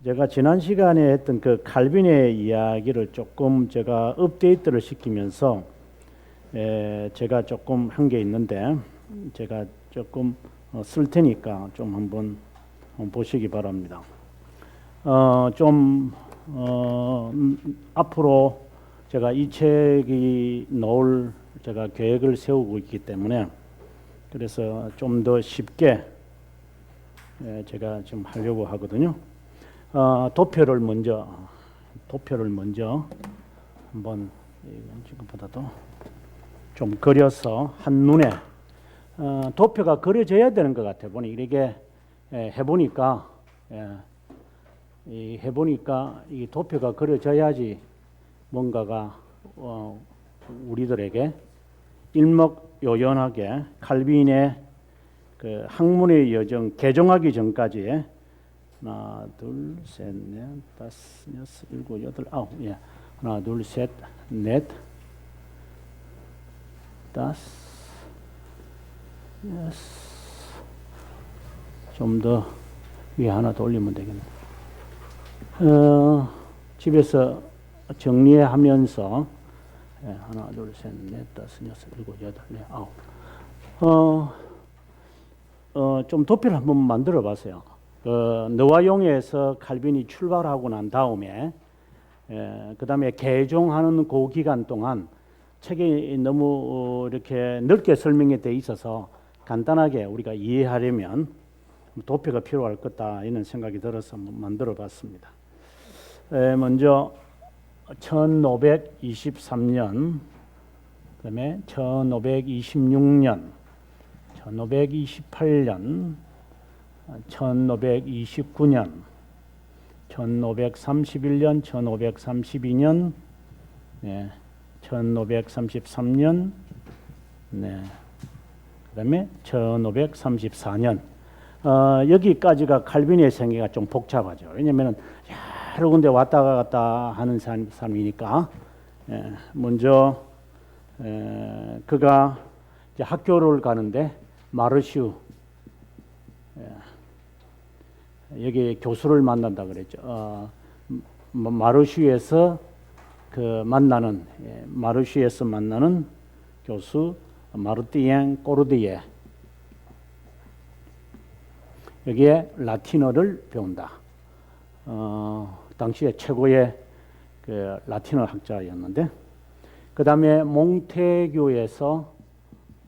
제가 지난 시간에 했던 그 칼빈의 이야기를 조금 제가 업데이트를 시키면서 제가 조금 한 게 있는데 제가 조금 쓸 테니까 좀 한번 보시기 바랍니다. 앞으로 제가 이 책이 나올 제가 계획을 세우고 있기 때문에 그래서 좀 더 쉽게 제가 지금 하려고 하거든요. 도표를 먼저 한번 지금보다도 좀 그려서 한눈에 도표가 그려져야 되는 것 같아요. 보니 이렇게 해보니까 이 도표가 그려져야지 뭔가가 우리들에게 일목요연하게 칼빈의 그 학문의 여정 개정하기 전까지 하나, 둘, 셋, 넷, 다섯, 여섯, 일곱, 여덟, 아홉, 하나, 둘, 셋, 넷, 다섯, 여섯, 좀 더 위에 하나 더 올리면 되겠네. 집에서 정리하면서 하나, 둘, 셋, 넷, 다섯, 여섯, 일곱, 여덟, 아홉. 좀 도표를 한번 만들어 봤어요. 너와 용에서 칼빈이 출발하고 난 다음에 그 다음에 개종하는 그 기간 동안 책이 너무 이렇게 넓게 설명이 돼 있어서 간단하게 우리가 이해하려면 도표가 필요할 거다 이런 생각이 들어서 만들어 봤습니다. 먼저 1523년, 그 다음에 1526년, 1528년, 1529년, 1531년, 1532년, 1533년, 그 다음에 1534년. 여기까지가 칼빈의 생애가 좀 복잡하죠. 왜냐하면 여러 군데 왔다 갔다 하는 사람이니까. 먼저 그가 이제 학교를 가는데 마르슈 여기 교수를 만난다 그랬죠. 마르슈에서 마르슈에서 만나는 교수 마르티엥 꼬르디에 여기에 라틴어를 배운다. 당시에 최고의 그 라틴어 학자였는데 그 다음에 몽테교에서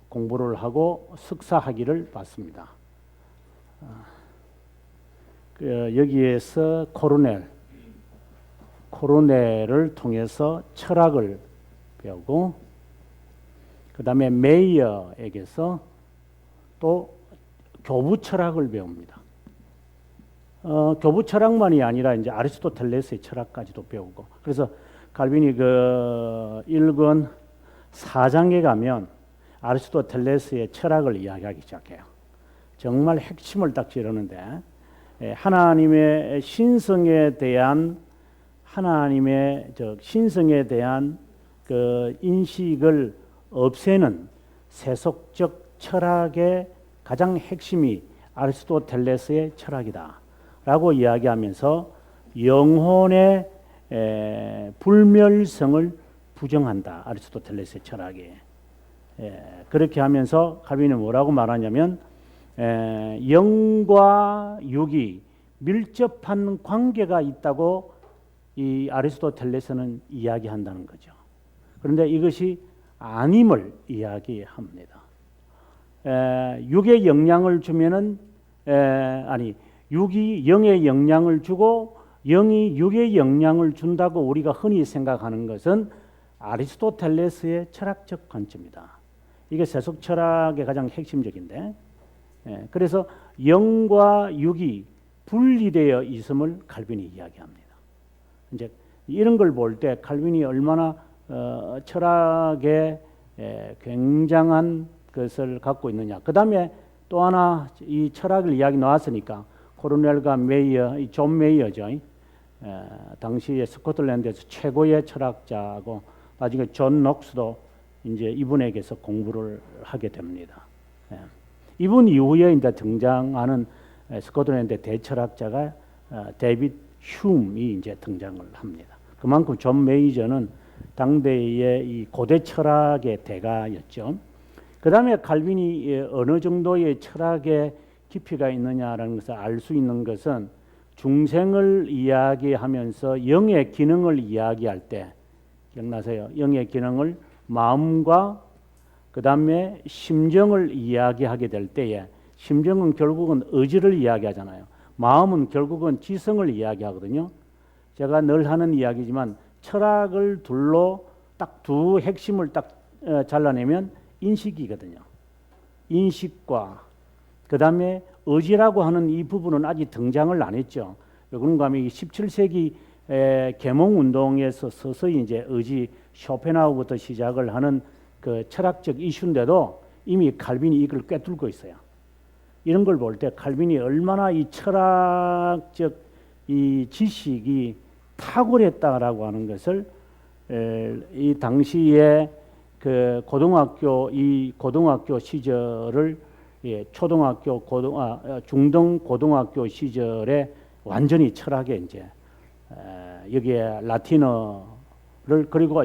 공부를 하고 석사 학위를 받습니다. 여기에서 코르넬을 통해서 철학을 배우고 그 다음에 메이어에게서 또 교부 철학을 배웁니다. 교부 철학만이 아니라 이제 아리스토텔레스의 철학까지도 배우고 그래서 칼빈이 그 1권 4장에 가면 아리스토텔레스의 철학을 이야기하기 시작해요. 정말 핵심을 딱 찌르는데 하나님의 신성에 대한 그 인식을 없애는 세속적 철학의 가장 핵심이 아리스토텔레스의 철학이다라고 이야기하면서 영혼의 불멸성을 부정한다. 아리스토텔레스의 철학이. 그렇게 하면서 칼빈은 뭐라고 말하냐면 영과 육이 밀접한 관계가 있다고 이 아리스토텔레스는 이야기한다는 거죠. 그런데 이것이 아님을 이야기합니다. 육에 영향을 주면은 육이 영에 영향을 주고 영이 육에 영향을 준다고 우리가 흔히 생각하는 것은 아리스토텔레스의 철학적 관점이다. 이게 세속 철학의 가장 핵심적인데, 그래서 영과 육이 분리되어 있음을 칼빈이 이야기합니다. 이제 이런 걸 볼 때 칼빈이 얼마나 철학의 굉장한 것을 갖고 있느냐. 그 다음에 또 하나 이 철학을 이야기 나왔으니까 코르넬과 메이어, 존 메이어죠. 당시에 스코틀랜드에서 최고의 철학자고 나중에 존 녹스도 이제 이분에게서 공부를 하게 됩니다. 이분 이후에 이제 등장하는 스코틀랜드 대철학자가 데이빗 흉이 이제 등장을 합니다. 그만큼 존 메이저는 당대의 이 고대 철학의 대가였죠. 그 다음에 칼빈이 어느 정도의 철학의 깊이가 있느냐라는 것을 알 수 있는 것은 중생을 이야기하면서 영의 기능을 이야기할 때, 기억나세요? 영의 기능을 마음과 그 다음에 심정을 이야기하게 될 때에, 심정은 결국은 의지를 이야기하잖아요. 마음은 결국은 지성을 이야기하거든요. 제가 늘 하는 이야기지만 철학을 둘로 딱 두 핵심을 딱 잘라내면 인식이거든요. 인식과 그 다음에 의지라고 하는 이 부분은 아직 등장을 안 했죠. 그런가 하면 17세기 계몽운동에서 서서히 이제 의지, 쇼펜하우부터 시작을 하는 그 철학적 이슈인데도 이미 칼빈이 이걸 꿰뚫고 있어요. 이런 걸 볼 때 칼빈이 얼마나 이 철학적 이 지식이 탁월했다라고 하는 것을 이 당시에 그 고등학교 시절을 초등학교 중등 고등학교 시절에 완전히 철학에 이제 여기에 라틴어를 그리고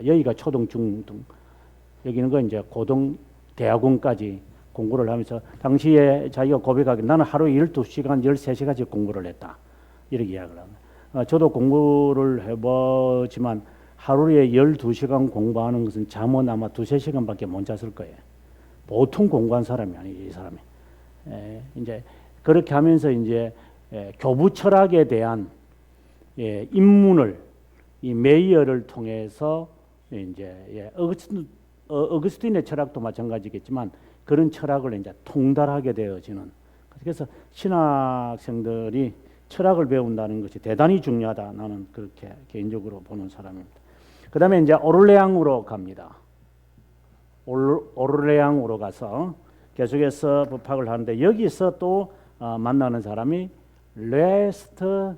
여기가 초등 중등 여기는 거 이제 고등 대학원까지 공부를 하면서 당시에 자기가 고백하기 나는 하루에 12시간 13시간씩 공부를 했다 이렇게 이야기를 합니다. 저도 공부를 해보지만 하루에 12시간 공부하는 것은 잠은 아마 2~3시간밖에 못 잤을 거예요. 보통 공부한 사람이 아니지 이 사람이. 이제 그렇게 하면서 이제 교부 철학에 대한 입문을 이 메이어를 통해서 이제 어거스틴의 철학도 마찬가지겠지만 그런 철학을 이제 통달하게 되어지는. 그래서 신학생들이 철학을 배운다는 것이 대단히 중요하다. 나는 그렇게 개인적으로 보는 사람입니다. 그 다음에 이제 오르레앙으로 갑니다. 오르레앙으로 가서 계속해서 법학을 하는데 여기서 또 만나는 사람이 레스터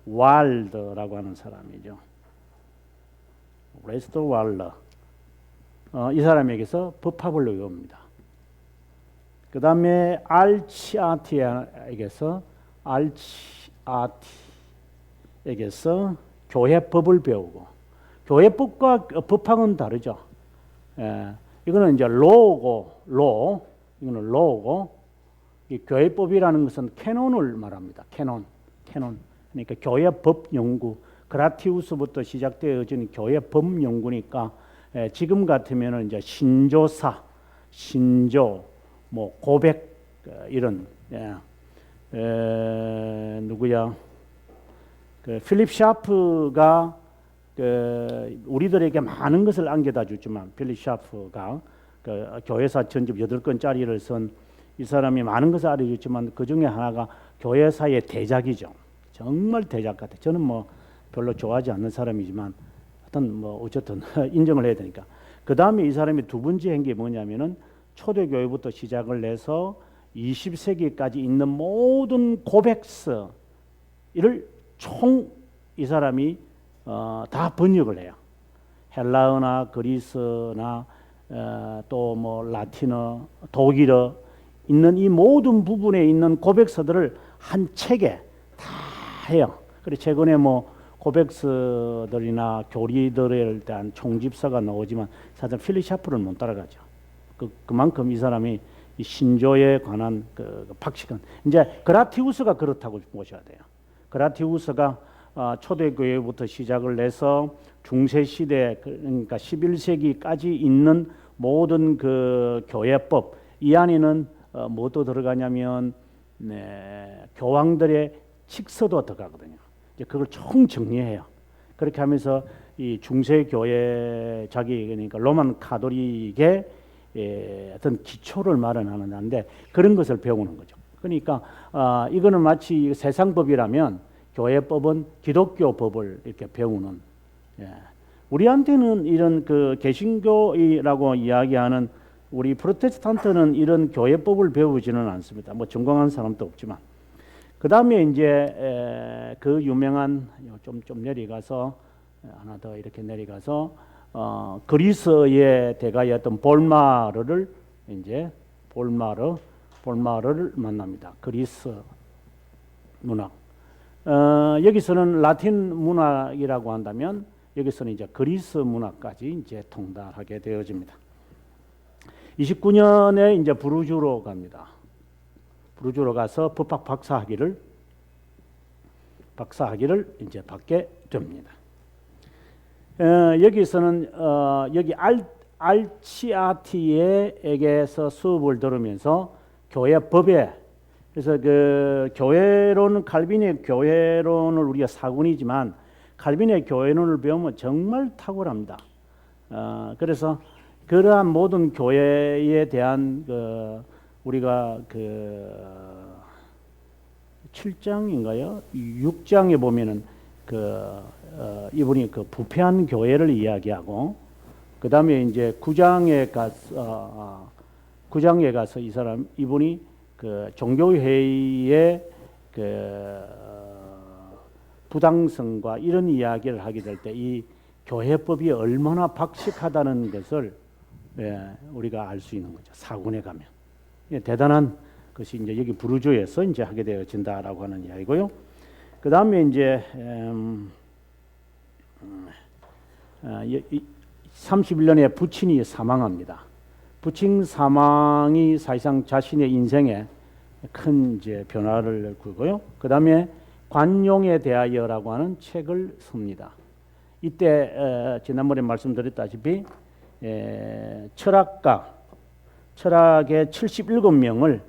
왈더라고 하는 사람이죠. 레스터 왈더. 이 사람에게서 법학을 배웁니다. 그 다음에 알치아티에게서 교회법을 배우고, 교회법과 법학은 다르죠. 이거는 이제 이거는 로고, 이 교회법이라는 것은 캐논을 말합니다. 캐논. 그러니까 교회법 연구, 그라티우스부터 시작되어진 교회법 연구니까 지금 같으면은 이제 신조, 뭐 고백 이런 누구야? 그 필립 샤프가 우리들에게 많은 것을 안겨다 줬지만 필립 샤프가 그 교회사 전집 8권짜리를 쓴 이 사람이 많은 것을 알려줬지만 그 중에 하나가 교회사의 대작이죠. 정말 대작 같아. 저는 뭐 별로 좋아하지 않는 사람이지만 하여튼 뭐 어쨌든 인정을 해야 되니까. 그 다음에 이 사람이 두 번째 한 게 뭐냐면은 초대교회부터 시작을 해서 20세기까지 있는 모든 고백서를 총 이 사람이 다 번역을 해요. 헬라어나 그리스나 또 뭐 라틴어, 독일어 있는 이 모든 부분에 있는 고백서들을 한 책에 다 해요. 그리고 최근에 뭐 고백서들이나 교리들에 대한 총집서가 나오지만 사실 필립 샤프를 못 따라가죠. 그만큼 이 사람이 이 신조에 관한 그 박식은 이제 그라티우스가 그렇다고 보셔야 돼요. 그라티우스가 초대교회부터 시작을 해서 중세시대 그러니까 11세기까지 있는 모든 그 교회법 이 안에는 뭐도 들어가냐면 교황들의 칙서도 들어가거든요. 이제 그걸 총 정리해요. 그렇게 하면서 이 중세교회 그러니까 로만 가톨릭의 어떤 기초를 마련하는데 그런 것을 배우는 거죠. 그러니까 이거는 마치 세상법이라면 교회법은 기독교 법을 이렇게 배우는. 우리한테는 이런 그 개신교라고 이야기하는 우리 프로테스탄트는 이런 교회법을 배우지는 않습니다. 뭐 전공한 사람도 없지만. 그 다음에 이제 그 유명한 좀 내려가서 하나 더 이렇게 내려가서 그리스의 대가였던 볼마르를 이제 볼마르를 만납니다. 그리스 문학. 여기서는 라틴 문학이라고 한다면 여기서는 이제 그리스 문학까지 이제 통달하게 되어집니다. 29년에 이제 부르주로 갑니다. 부르주로 가서 법학 박사학위를 이제 받게 됩니다. 여기서는 여기 알치아티에게서 수업을 들으면서 교회 법에, 그래서 그 교회론은 칼빈의 교회론을 우리가 사군이지만 칼빈의 교회론을 배우면 정말 탁월합니다. 그래서 그러한 모든 교회에 대한 우리가 7장인가요? 6장에 보면은 이분이 부패한 교회를 이야기하고, 그 다음에 이제 9장에 가서 이분이 종교회의의 부당성과 이런 이야기를 하게 될 때 이 교회법이 얼마나 박식하다는 것을 우리가 알 수 있는 거죠. 사군에 가면. 대단한 것이 이제 여기 부르주에서 이제 하게 되어진다라고 하는 이야기고요. 그 다음에 이제 31년에 부친이 사망합니다. 부친 사망이 사실상 자신의 인생에 큰 이제 변화를 주고요. 그 다음에 관용에 대하여라고 하는 책을 씁니다. 이때 지난번에 말씀드렸다시피 철학의 77명을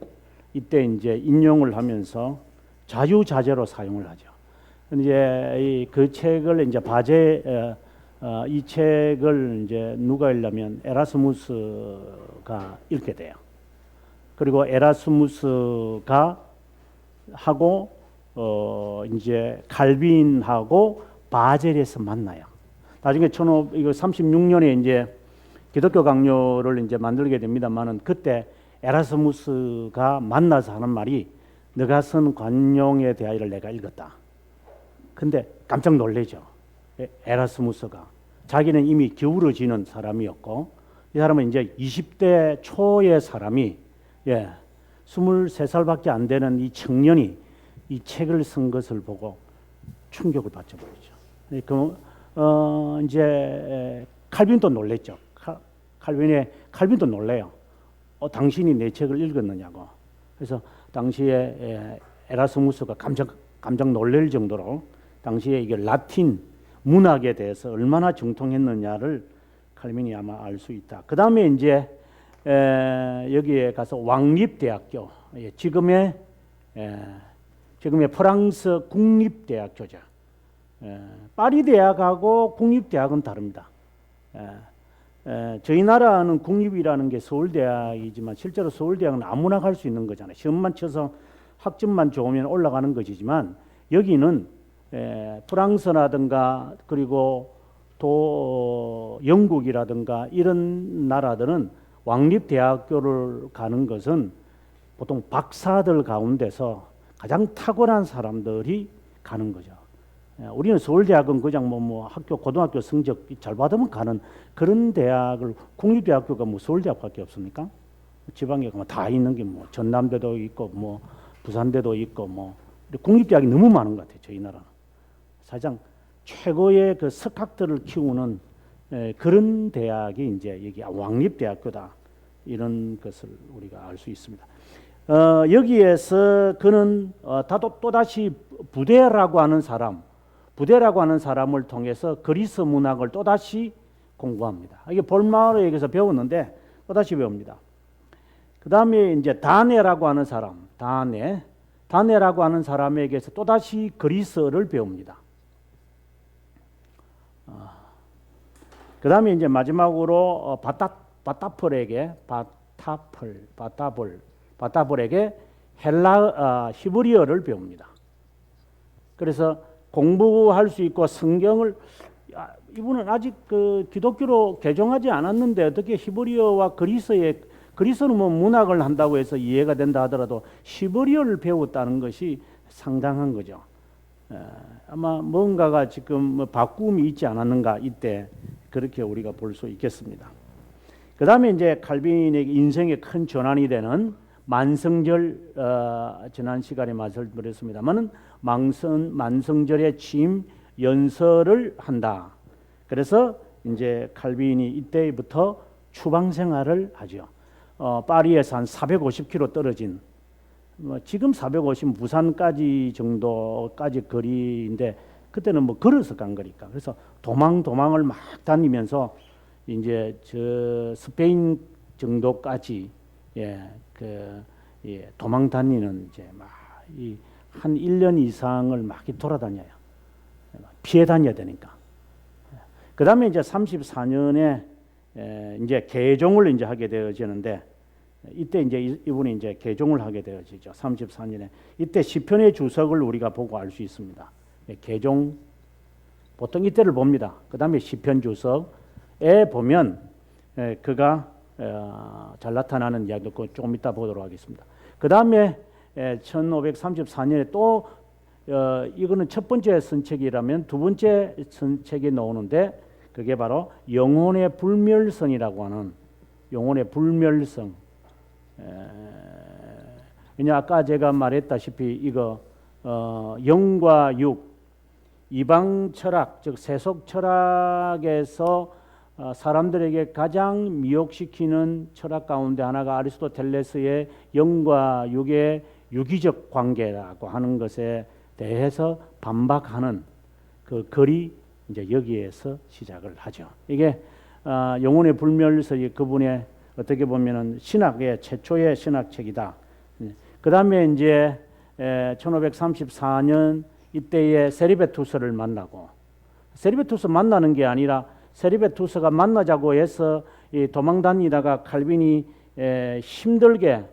이때 이제 인용을 하면서 자유자재로 사용을 하죠. 이제 그 책을 이제 이 책을 이제 누가 읽냐면 에라스무스가 읽게 돼요. 그리고 에라스무스가 하고 이제 칼빈하고 바젤에서 만나요. 나중에 1536년에 이제 기독교 강요를 이제 만들게 됩니다만은 그때 에라스무스가 만나서 하는 말이 너가 쓴 관용에 대하여를 내가 읽었다. 근데 깜짝 놀래죠. 에라스무스가 자기는 이미 기울어지는 사람이었고 이 사람은 이제 20대 초의 사람이 23살밖에 안 되는 이 청년이 이 책을 쓴 것을 보고 충격을 받죠. 이제 칼빈도 놀랬죠. 칼빈도 놀래요. 당신이 내 책을 읽었느냐고. 그래서 당시에 에라스무스가 깜짝 놀랄 정도로 당시에 이게 라틴 문학에 대해서 얼마나 정통했느냐를 칼빈이 아마 알 수 있다. 그 다음에 이제 여기에 가서 왕립대학교, 지금의 프랑스 국립대학교죠. 파리 대학하고 국립대학은 다릅니다. 저희 나라는 국립이라는 게 서울대학이지만 실제로 서울대학은 아무나 갈 수 있는 거잖아요. 시험만 쳐서 학점만 좋으면 올라가는 것이지만 여기는 프랑스라든가 그리고 또 영국이라든가 이런 나라들은 왕립대학교를 가는 것은 보통 박사들 가운데서 가장 탁월한 사람들이 가는 거죠. 우리는 서울대학은 그냥 고등학교 성적 잘 받으면 가는 그런 대학을, 국립대학교가 서울대학밖에 없습니까? 지방에 가면 다 있는 게 전남대도 있고 부산대도 있고 국립대학이 너무 많은 것 같아요. 저희 나라는 사실상 최고의 그 석학들을 키우는 그런 대학이 이제 여기 왕립대학교다, 이런 것을 우리가 알 수 있습니다. 여기에서 그는 또다시 부대라고 하는 사람을 통해서 그리스 문학을 또다시 공부합니다. 이게 볼마르에게서 배웠는데 또다시 배웁니다. 그 다음에 이제 다네라고 하는 사람에게서 또다시 그리스어를 배웁니다. 그 다음에 이제 마지막으로 바타벌에게 히브리어를 배웁니다. 그래서 공부할 수 있고 성경을, 이분은 아직 기독교로 개종하지 않았는데 어떻게 히브리어와 그리스어는 문학을 한다고 해서 이해가 된다 하더라도 히브리어를 배웠다는 것이 상당한 거죠. 아마 뭔가가 지금 바꿈이 있지 않았는가, 이때 그렇게 우리가 볼 수 있겠습니다. 그 다음에 이제 칼빈의 인생의 큰 전환이 되는 만성절 지난 시간에 말씀드렸습니다만은 만성절에 취임 연설을 한다. 그래서 이제 칼빈이 이때부터 추방 생활을 하죠. 파리에서 한 450km 떨어진 지금 450 부산까지 정도까지 거리인데 그때는 뭐 걸어서 간 거니까 그래서 도망을 막 다니면서 이제 저 스페인 정도까지 도망 다니는 이제 막 한 1년 이상을 막 돌아다녀요. 피해 다녀야 되니까. 그 다음에 이제 34년에 이제 개종을 이제 하게 되어지는데 이때 이제 이분이 이제 개종을 하게 되어지죠. 34년에 이때 시편의 주석을 우리가 보고 알 수 있습니다. 개종 보통 이때를 봅니다. 그 다음에 시편 주석에 보면 그가 잘 나타나는 이야기도 조금 이따 보도록 하겠습니다. 그 다음에 1534년에 또 이거는 첫 번째 선책이라면 두 번째 선책이 나오는데 그게 바로 영혼의 불멸성이라고 하는 영혼의 불멸성. 왜냐 아까 제가 말했다시피 이거 영과 육 이방 철학 즉 세속 철학에서 사람들에게 가장 미혹시키는 철학 가운데 하나가 아리스토텔레스의 영과 육의 유기적 관계라고 하는 것에 대해서 반박하는 그 글이 이제 여기에서 시작을 하죠. 이게 영혼의 불멸설이 그분의 어떻게 보면은 신학의 최초의 신학책이다. 그 다음에 이제 1534년 이때에 세리베투스를 만나고 세리베투스 만나는 게 아니라 세리베투스가 만나자고 해서 도망 다니다가 칼빈이 힘들게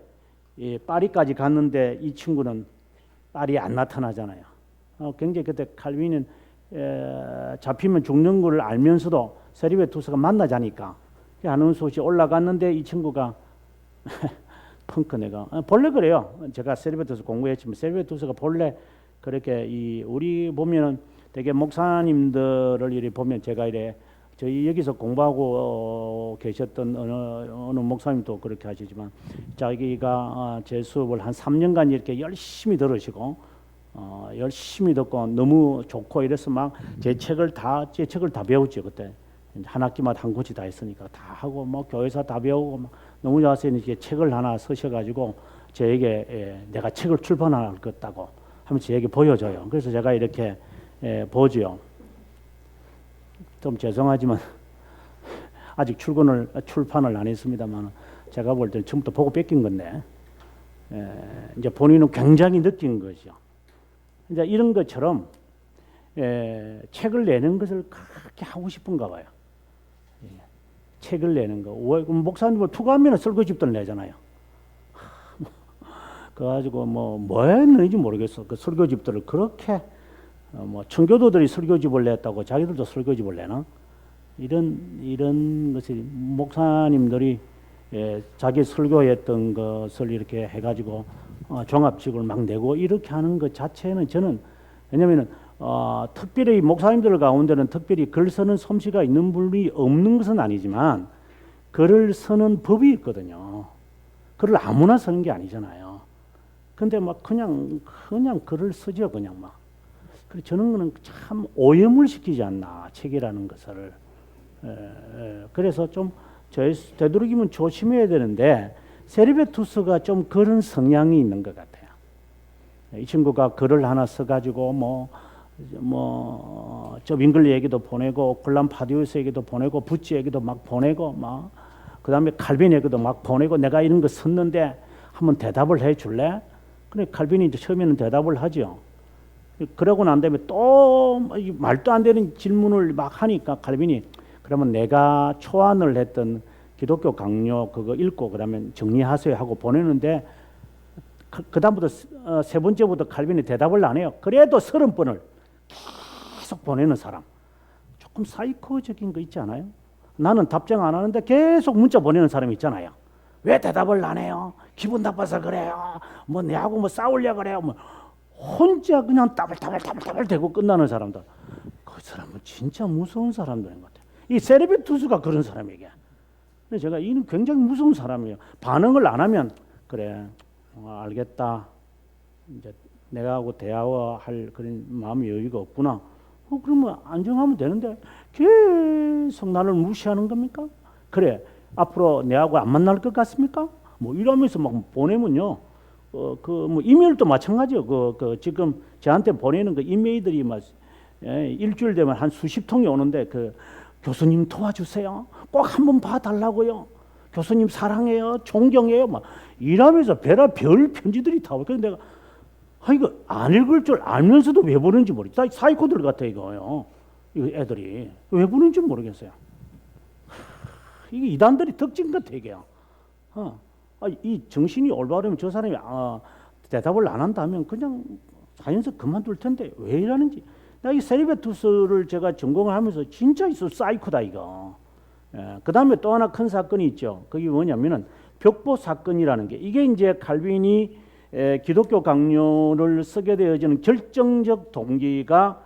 파리까지 갔는데 이 친구는 파리에 안 나타나잖아요. 굉장히 그때 칼빈은 잡히면 죽는 걸 알면서도 세리베투스가 만나자니까 하는 소식이 올라갔는데 이 친구가 펑크 내가 본래 그래요. 제가 세리베투스 공부했지만 세리베투스가 본래 그렇게 우리 보면은 되게 목사님들을 이렇게 보면 제가 이래 저희 여기서 공부하고 계셨던 어느 목사님도 그렇게 하시지만 자기가 제 수업을 한 3년간 이렇게 열심히 들으시고 열심히 듣고 너무 좋고 이래서 막 제 책을 다 배웠죠. 그때 한 학기마다 한 권씩 다 했으니까 다 하고 뭐 교회에서 다 배우고 막 너무 좋아서 이렇게 책을 하나 쓰셔가지고 저에게 내가 책을 출판할 것 같다고 하면서 저에게 보여줘요. 그래서 제가 이렇게 보죠. 좀 죄송하지만 아직 출판을 안 했습니다만 제가 볼 때는 처음부터 보고 뺏긴 건데 이제 본인은 굉장히 느낀 거죠. 이제 이런 것처럼 책을 내는 것을 그렇게 하고 싶은가 봐요. 책을 내는 거. 목사님을 투가하면 설교집들 내잖아요. 그래가지고 뭐 했는지 모르겠어. 그 설교집들을 그렇게 청교도들이 설교집을 냈다고 자기들도 설교집을 내나? 이런 것이 목사님들이 자기 설교했던 것을 이렇게 해가지고 종합집을 막 내고 이렇게 하는 것 자체는 저는 왜냐면은 특별히 목사님들 가운데는 특별히 글 쓰는 솜씨가 있는 분이 없는 것은 아니지만 글을 쓰는 법이 있거든요. 글을 아무나 쓰는 게 아니잖아요. 근데 막 그냥 글을 쓰죠. 그냥 막. 저는 거는 참 오염을 시키지 않나 책이라는 것을. 그래서 좀 되도록이면 조심해야 되는데 세리베투스가 좀 그런 성향이 있는 것 같아요. 이 친구가 글을 하나 써가지고 저 윙글리 얘기도 보내고 굴람 파디우스 얘기도 보내고 부치 얘기도 막 보내고 막 그다음에 칼빈 얘기도 막 보내고 내가 이런 거 썼는데 한번 대답을 해줄래? 그래 칼빈이 이제 처음에는 대답을 하죠. 그러고 난 다음에 또 말도 안 되는 질문을 막 하니까 칼빈이 그러면 내가 초안을 했던 기독교 강요 그거 읽고 그러면 정리하세요 하고 보내는데 그 다음부터 세 번째부터 칼빈이 대답을 안 해요. 그래도 30번을 계속 보내는 사람. 조금 사이코적인 거 있지 않아요? 나는 답장 안 하는데 계속 문자 보내는 사람이 있잖아요. 왜 대답을 안 해요? 기분 나빠서 그래요. 뭐 내하고 뭐 싸우려고 그래요. 뭐 혼자 그냥 따블따블 대고 끝나는 사람들. 그 사람은 진짜 무서운 사람들인 것 같아요. 이 세리베투스가 그런 사람에게. 근데 제가 이는 굉장히 무서운 사람이에요. 반응을 안 하면 그래 알겠다. 이제 내가 하고 대화할 그런 마음의 여유가 없구나. 그러면 안정하면 되는데 계속 나를 무시하는 겁니까? 그래, 앞으로 내하고 안 만날 것 같습니까? 뭐 이러면서 막 보내면요. 뭐 이메일도 마찬가지요. 지금 저한테 보내는 그 이메일들이 막 일주일 되면 한 수십 통이 오는데 교수님 도와주세요. 꼭 한번 봐달라고요. 교수님 사랑해요. 존경해요. 막 이러면서 별 편지들이 다 오고. 그래서 내가 이거 안 읽을 줄 알면서도 왜 보는지 모르겠어요. 사이코들 같아 이거요. 이거 애들이 왜 보는지 모르겠어요. 이게 이단들이 특징 같아 이게요. 이 정신이 올바르면 저 사람이 대답을 안 한다면 그냥 자연스레 그만둘 텐데 왜 이러는지. 나 이 세리베투스를 제가 전공을 하면서 진짜 있어 사이코다 이거. 그 다음에 또 하나 큰 사건이 있죠. 그게 뭐냐면은 벽보 사건이라는 게 이게 이제 칼빈이 기독교 강요를 쓰게 되어지는 결정적 동기가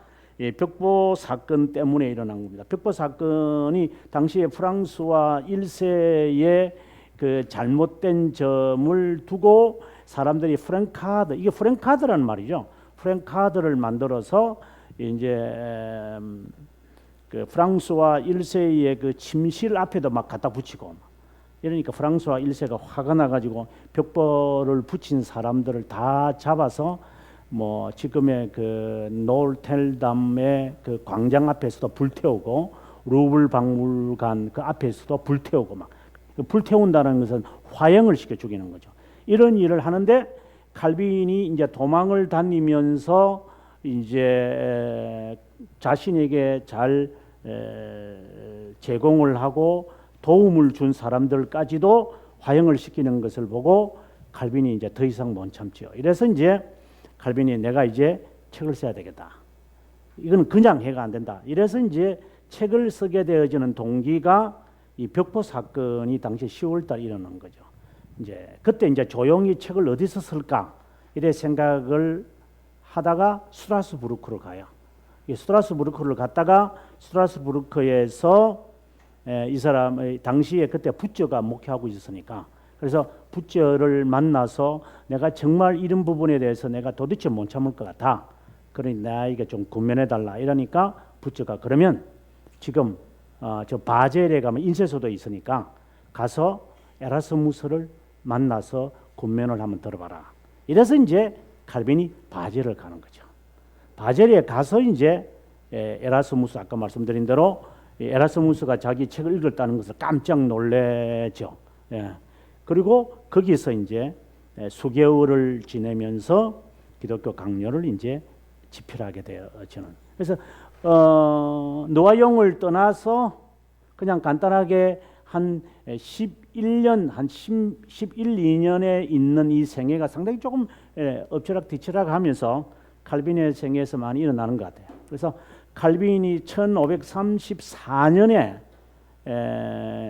벽보 사건 때문에 일어난 겁니다. 벽보 사건이 당시에 프랑스와 1세의 그 잘못된 점을 두고 사람들이 프랭카드, 이게 프랭카드라는 말이죠. 프랭카드를 만들어서 이제 그 프랑스와 1세의 그 침실 앞에도 막 갖다 붙이고, 이러니까 프랑스와 1세가 화가 나가지고 벽보를 붙인 사람들을 다 잡아서 뭐 지금의 그 노르텔담의 그 광장 앞에서도 불태우고 루블 박물관 그 앞에서도 불태우고 막 불태운다는 것은 화형을 시켜 죽이는 거죠. 이런 일을 하는데 칼빈이 이제 도망을 다니면서 이제 자신에게 잘 제공을 하고 도움을 준 사람들까지도 화형을 시키는 것을 보고 칼빈이 이제 더 이상 못 참지요. 이래서 이제 칼빈이 내가 이제 책을 써야 되겠다. 이건 그냥 해가 안 된다. 이래서 이제 책을 쓰게 되어지는 동기가 이 벽보 사건이 당시 10월달 일어난 거죠. 이제 그때 이제 조용히 책을 어디서 쓸까 이래 생각을 하다가 스트라스부르크로 가요. 이 스트라스부르크를 갔다가 스트라스부르크에서 이 사람의 당시에 그때 부처가 목회하고 있었으니까 그래서 부처를 만나서 내가 정말 이런 부분에 대해서 내가 도대체 못 참을 것 같아. 그러니 나에게 좀 권면해 달라. 이러니까 부처가 그러면 지금 저 바젤에 가면 인쇄소도 있으니까 가서 에라스무스를 만나서 권면을 한번 들어봐라. 이래서 이제 칼빈이 바젤을 가는 거죠. 바젤에 가서 이제 에라스무스 아까 말씀드린 대로 에라스무스가 자기 책을 읽었다는 것을 깜짝 놀래죠. 그리고 거기서 이제 수개월을 지내면서 기독교 강요를 이제 집필하게 되어지는. 그래서 노아용을 떠나서 그냥 간단하게 한 11년, 한 11, 2년에 있는 이 생애가 상당히 조금 엎치락뒤치락 하면서 칼빈의 생애에서 많이 일어나는 것 같아요. 그래서 칼빈이 1534년에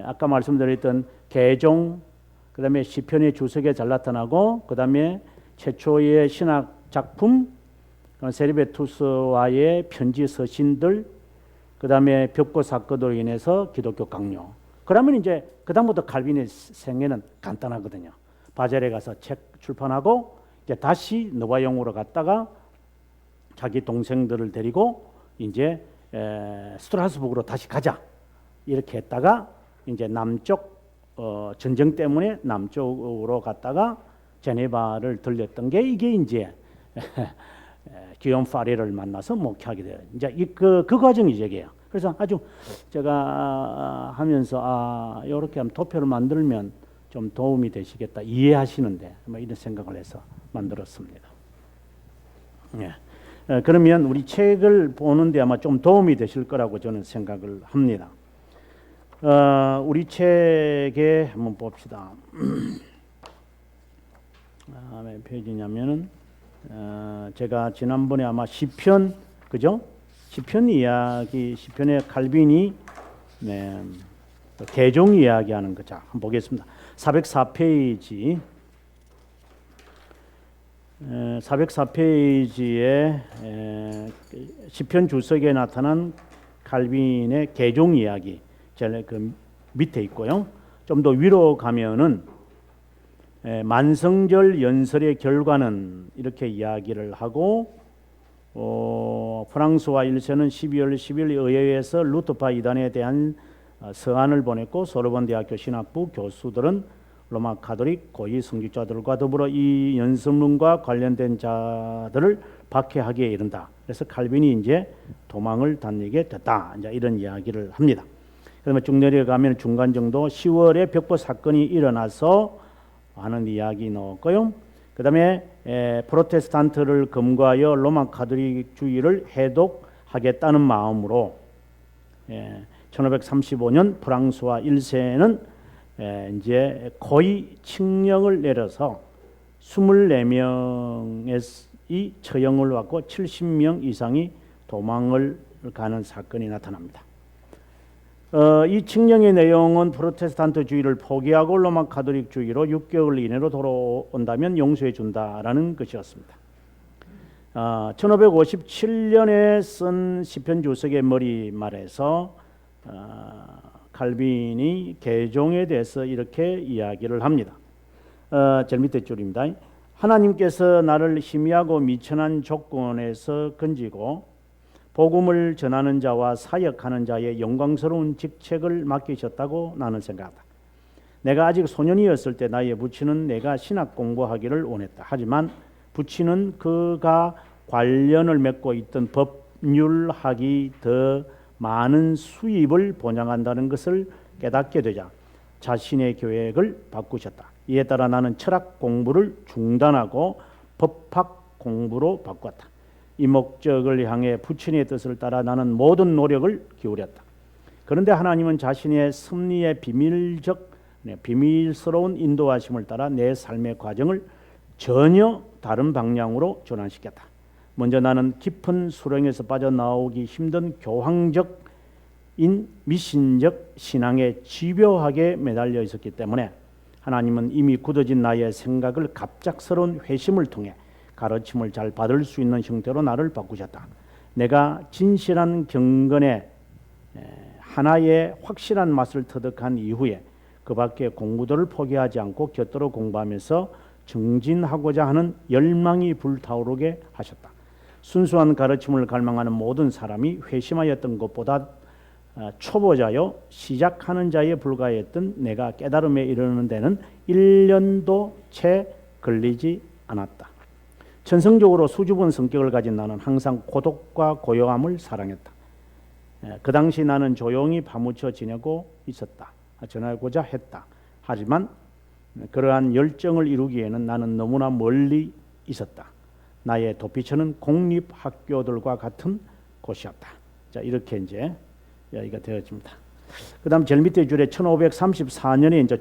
아까 말씀드렸던 개종, 그 다음에 시편의 주석에 잘 나타나고, 그 다음에 최초의 신학 작품, 세리베투스와의 편지 서신들, 그 다음에 벽보 사건으로 인해서 기독교 강요. 그러면 이제 그 다음부터 칼빈의 생애는 간단하거든요. 바젤에 가서 책 출판하고 이제 다시 노바용으로 갔다가 자기 동생들을 데리고 이제 스트라스부르크로 다시 가자 이렇게 했다가 이제 남쪽 전쟁 때문에 남쪽으로 갔다가 제네바를 들렸던 게 이게 이제 기욤 파레를 만나서 목회하게 돼요. 이제 그 과정이 얘기예요. 그래서 아주 제가 하면서 이렇게 하면 도표를 만들면 좀 도움이 되시겠다 이해하시는데 뭐 이런 생각을 해서 만들었습니다. 그러면 우리 책을 보는데 아마 좀 도움이 되실 거라고 저는 생각을 합니다. 우리 책에 한번 봅시다. 몇 페이지냐면은 제가 지난번에 아마 시편 그죠? 시편 이야기, 시편의 칼빈이 개종 이야기하는 거. 자, 한번 보겠습니다. 404페이지. 404페이지에 시편 주석에 나타난 칼빈의 개종 이야기 제일 그 밑에 있고요. 좀 더 위로 가면은 만성절 연설의 결과는 이렇게 이야기를 하고 프랑스와 1세는 12월 10일 의회에서 루터파 이단에 대한 서한을 보냈고 소르본 대학교 신학부 교수들은 로마 가톨릭 고위 성직자들과 더불어 이 연설문과 관련된 자들을 박해하기에 이른다. 그래서 칼빈이 이제 도망을 다니게 됐다. 이제 이런 이야기를 합니다. 그러면 쭉 내려가면 중간 정도 10월에 벽보 사건이 일어나서 하는 이야기 넣었고요. 그 다음에 프로테스탄트를 검거하여 로마 가톨릭주의를 해독하겠다는 마음으로 1535년 프랑스와 1세는 이제 고위 칙령을 내려서 24명이 처형을 받고 70명 이상이 도망을 가는 사건이 나타납니다. 이 칙령의 내용은 프로테스탄트주의를 포기하고 로마 가톨릭주의로 6개월 이내로 돌아온다면 용서해 준다라는 것이었습니다. 1557년에 쓴 시편 주석의 머리말에서 칼빈이 개종에 대해서 이렇게 이야기를 합니다. 제일 밑에 줄입니다. 하나님께서 나를 희미하고 미천한 조건에서 건지고 복음을 전하는 자와 사역하는 자의 영광스러운 직책을 맡기셨다고 나는 생각한다. 내가 아직 소년이었을 때 나의 부친은 내가 신학 공부하기를 원했다. 하지만 부친은 그가 관련을 맺고 있던 법률학이 더 많은 수입을 보장한다는 것을 깨닫게 되자 자신의 계획을 바꾸셨다. 이에 따라 나는 철학 공부를 중단하고 법학 공부로 바꿨다. 이 목적을 향해 부친의 뜻을 따라 나는 모든 노력을 기울였다. 그런데 하나님은 자신의 섭리의 비밀스러운 인도하심을 따라 내 삶의 과정을 전혀 다른 방향으로 전환시켰다. 먼저 나는 깊은 수렁에서 빠져나오기 힘든 교황적인 미신적 신앙에 집요하게 매달려 있었기 때문에 하나님은 이미 굳어진 나의 생각을 갑작스러운 회심을 통해 가르침을 잘 받을 수 있는 형태로 나를 바꾸셨다. 내가 진실한 경건의 하나의 확실한 맛을 터득한 이후에 그 밖의 공부들을 포기하지 않고 곁들여 공부하면서 정진하고자 하는 열망이 불타오르게 하셨다. 순수한 가르침을 갈망하는 모든 사람이 회심하였던 것보다 초보자요 시작하는 자에 불과했던 내가 깨달음에 이르는 데는 1년도 채 걸리지 않았다. 천성적으로 수줍은 성격을 가진 나는 항상 고독과 고요함을 사랑했다. 그 당시 나는 조용히 파묻혀 지내고 있었다. 전하고자 했다. 하지만 그러한 열정을 이루기에는 나는 너무나 멀리 있었다. 나의 도피처는 공립학교들과 같은 곳이었다. 자, 이렇게 이제 이야기가 되어집니다. 그다음 제일 밑에 줄에 1534년에 이제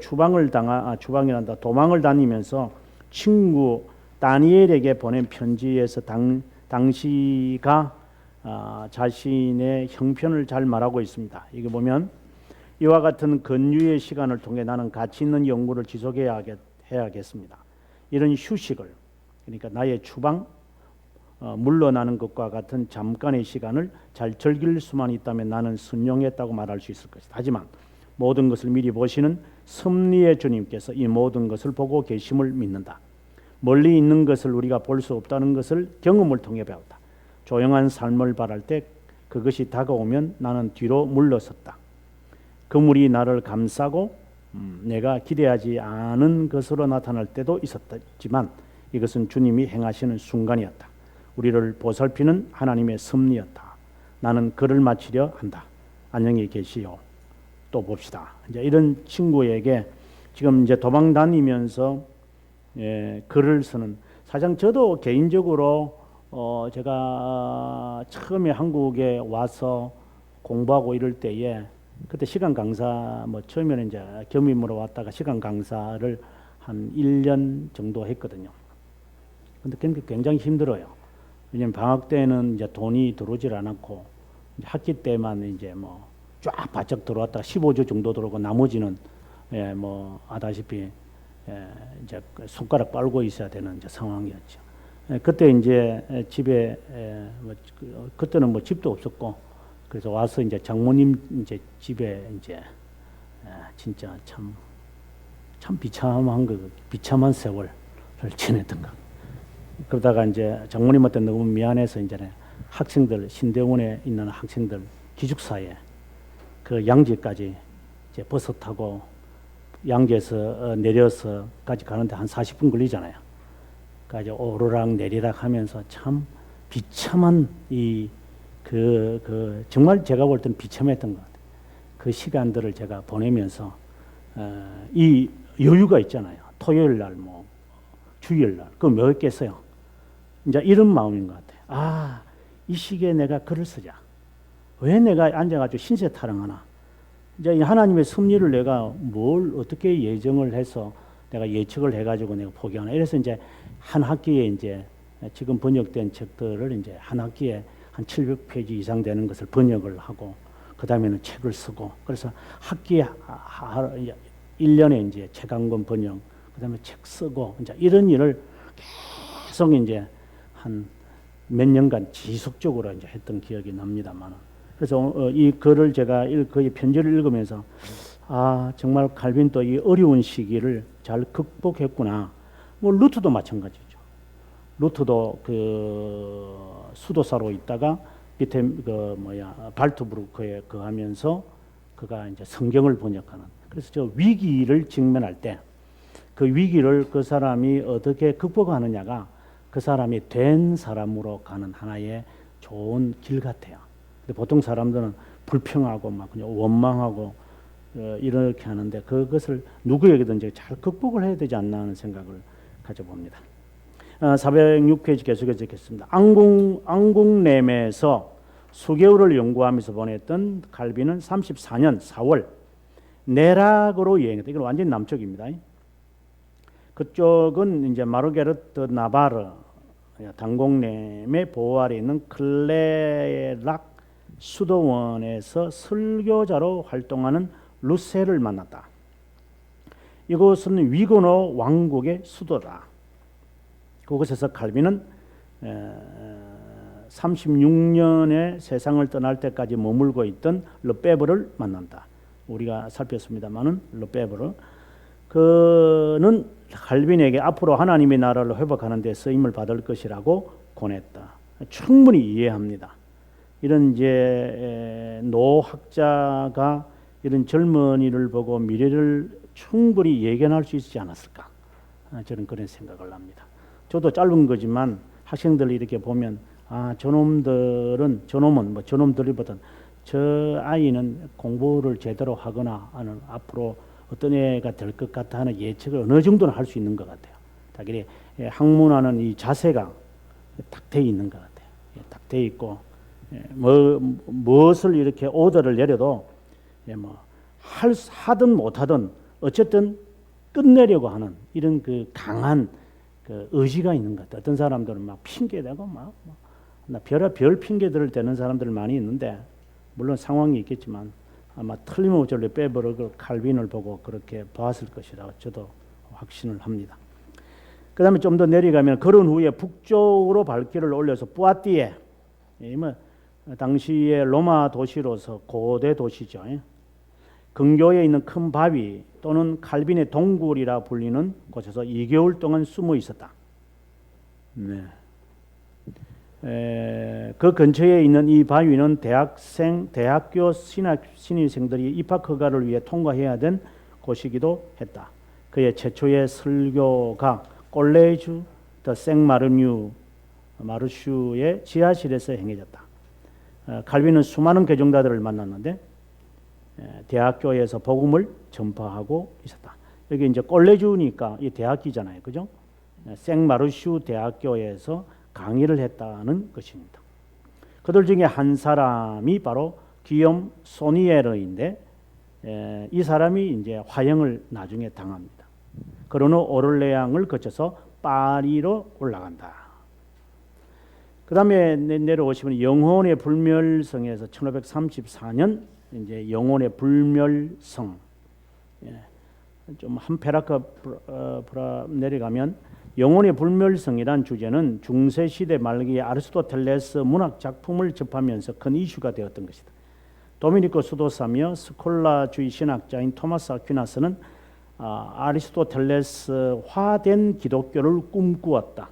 도망을 다니면서 친구 다니엘에게 보낸 편지에서 당시가 자신의 형편을 잘 말하고 있습니다. 이게 보면 이와 같은 근유의 시간을 통해 나는 가치 있는 연구를 지속해야겠습니다. 이런 휴식을 그러니까 나의 추방 물러나는 것과 같은 잠깐의 시간을 잘 즐길 수만 있다면 나는 순종했다고 말할 수 있을 것이다. 하지만 모든 것을 미리 보시는 섭리의 주님께서 이 모든 것을 보고 계심을 믿는다. 멀리 있는 것을 우리가 볼 수 없다는 것을 경험을 통해 배웠다. 조용한 삶을 바랄 때 그것이 다가오면 나는 뒤로 물러섰다. 그물이 나를 감싸고 내가 기대하지 않은 것으로 나타날 때도 있었지만 이것은 주님이 행하시는 순간이었다. 우리를 보살피는 하나님의 섭리였다. 나는 글을 마치려 한다. 안녕히 계시오. 또 봅시다. 이제 이런 친구에게 지금 이제 도망 다니면서 글을 쓰는 사실 저도 개인적으로 제가 처음에 한국에 와서 공부하고 이럴 때에 그때 시간 강사 처음에는 이제 겸임으로 왔다가 시간 강사를 한 1년 정도 했거든요. 근데 굉장히 힘들어요. 왜냐면 방학 때는 이제 돈이 들어오질 않았고 학기 때만 이제 쫙 바짝 들어왔다가 15주 정도 들어오고 나머지는 아다시피 이제 손가락 빨고 있어야 되는 이제 상황이었죠. 그때 이제 집에 그때는 집도 없었고 그래서 와서 이제 장모님 이제 집에 이제 진짜 참 참 비참한 세월을 지냈던 거. 그러다가 이제 장모님한테 너무 미안해서 이제 학생들, 신대원에 있는 학생들 기숙사에 그 양지까지 이제 버스 타고 양지에서 내려서까지 가는데 한 40분 걸리잖아요. 그러니까 오르락 내리락 하면서 참 비참한 정말 제가 볼 때는 비참했던 것 같아요. 그 시간들을 제가 보내면서 이 여유가 있잖아요. 토요일 날, 뭐 주일 날, 그거 몇 개어요. 이제 이런 마음인 것 같아요. 아, 이 시기에 내가 글을 쓰자. 왜 내가 앉아가지고 신세 타령하나? 이제 하나님의 섭리를 내가 뭘 어떻게 예정을 해서 내가 예측을 해가지고 내가 포기하나? 이래서 이제 한 학기에 이제 지금 번역된 책들을 이제 한 학기에 한 700페이지 이상 되는 것을 번역을 하고 그 다음에는 책을 쓰고 그래서 학기에 1년에 이제 책 한 권 번역 그 다음에 책 쓰고 이제 이런 일을 계속 이제 한 몇 년간 지속적으로 이제 했던 기억이 납니다만 그래서 이 글을 제가 거의 편지를 읽으면서 아 정말 칼빈도 이 어려운 시기를 잘 극복했구나. 뭐 루트도 마찬가지죠. 루트도 그 수도사로 있다가 밑에 발트부르크에 거하면서 그가 이제 성경을 번역하는. 그래서 저 위기를 직면할 때 그 위기를 그 사람이 어떻게 극복하느냐가 그 사람이 된 사람으로 가는 하나의 좋은 길 같아요. 근데 보통 사람들은 불평하고 막 그냥 원망하고 이렇게 하는데 그것을 누구에게든지 잘 극복을 해야 되지 않나 하는 생각을 가져봅니다. 406페이지 계속해서 읽겠습니다. 앙궁렘에서 수개월을 연구하면서 보냈던 칼빈은 34년 4월 네락으로 여행했다. 이건 완전히 남쪽입니다. 그쪽은 이제 마르게르트 나바르 당공렘의 보호 아래 있는 클레락 수도원에서 설교자로 활동하는 루셀을 만났다. 이곳은 위고노 왕국의 수도다. 그곳에서 칼빈은 36년의 세상을 떠날 때까지 머물고 있던 르페브를 만난다. 우리가 살폈습니다마는 르페브르 그는 칼빈에게 앞으로 하나님의 나라를 회복하는 데 쓰임을 받을 것이라고 권했다. 충분히 이해합니다. 이런 이제 노학자가 이런 젊은이를 보고 미래를 충분히 예견할 수 있지 않았을까? 저는 그런 생각을 합니다. 저도 짧은 거지만 학생들 이렇게 보면 아 저놈들보다는 저 아이는 공부를 제대로 하거나 하는 앞으로 어떤 애가 될 것 같아 하는 예측을 어느 정도는 할 수 있는 것 같아요. 자기의 학문하는 이 자세가 딱 돼 있는 것 같아요. 딱 돼 있고 무엇을 이렇게 오더를 내려도 하든 못하든 어쨌든 끝내려고 하는 이런 그 강한 그 의지가 있는 것 같아요. 어떤 사람들은 막 핑계대고 별 핑계들을 대는 사람들 많이 있는데 물론 상황이 있겠지만 아마 틀림없이 빼버려 칼빈을 보고 그렇게 봤을 것이라고 저도 확신을 합니다. 그 다음에 좀 더 내려가면 걸은 후에 북쪽으로 발길을 올려서 뿌아띠에 당시의 로마 도시로서 고대 도시죠. 근교에 있는 큰 바위 또는 칼빈의 동굴이라 불리는 곳에서 2개월 동안 숨어 있었다. 네. 그 근처에 있는 이 바위는 대학교 신입생들이 입학 허가를 위해 통과해야 된 곳이기도 했다. 그의 최초의 설교가 콜레주 더 생마르슈의 지하실에서 행해졌다. 칼빈은 수많은 개종자들을 만났는데 대학교에서 복음을 전파하고 있었다. 여기 이제 콜레주니까 이 대학이잖아요, 그죠? 생마르슈 대학교에서 강의를 했다는 것입니다. 그들 중에 한 사람이 바로 기욤 소니에르인데 이 사람이 이제 화형을 나중에 당합니다. 그런 후 오를레앙을 거쳐서 파리로 올라간다. 그 다음에 내려오시면 영혼의 불멸성에서 1534년 이제 영혼의 불멸성 좀 한 페라크 내려가면 영혼의 불멸성이란 주제는 중세시대 말기에 아리스토텔레스 문학 작품을 접하면서 큰 이슈가 되었던 것이다. 도미니코 수도사며 스콜라주의 신학자인 토마스 아퀴나스는 아리스토텔레스화된 기독교를 꿈꾸었다.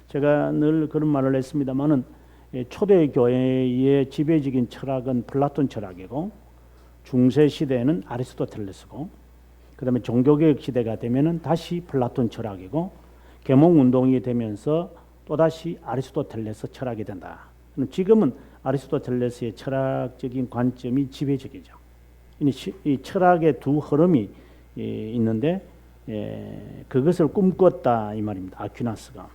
제가 늘 그런 말을 했습니다마는 초대 교회의 지배적인 철학은 플라톤 철학이고 중세 시대에는 아리스토텔레스고 그다음에 종교개혁 시대가 되면은 다시 플라톤 철학이고 계몽 운동이 되면서 또다시 아리스토텔레스 철학이 된다. 지금은 아리스토텔레스의 철학적인 관점이 지배적이죠. 이 철학의 두 흐름이 있는데 그것을 꿈꿨다 이 말입니다. 아퀴나스가.